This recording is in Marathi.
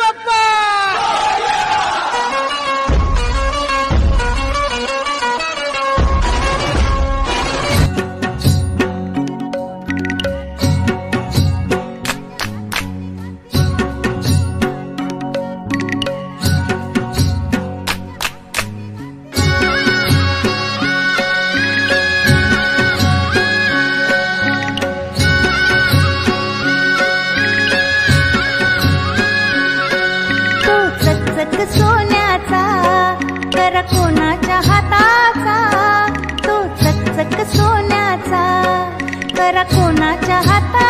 बाप्पा. सोन्याचा कर कोणाच्या हाताचा, तो चकचक सोन्याचा कर कोणाच्या हाताचा.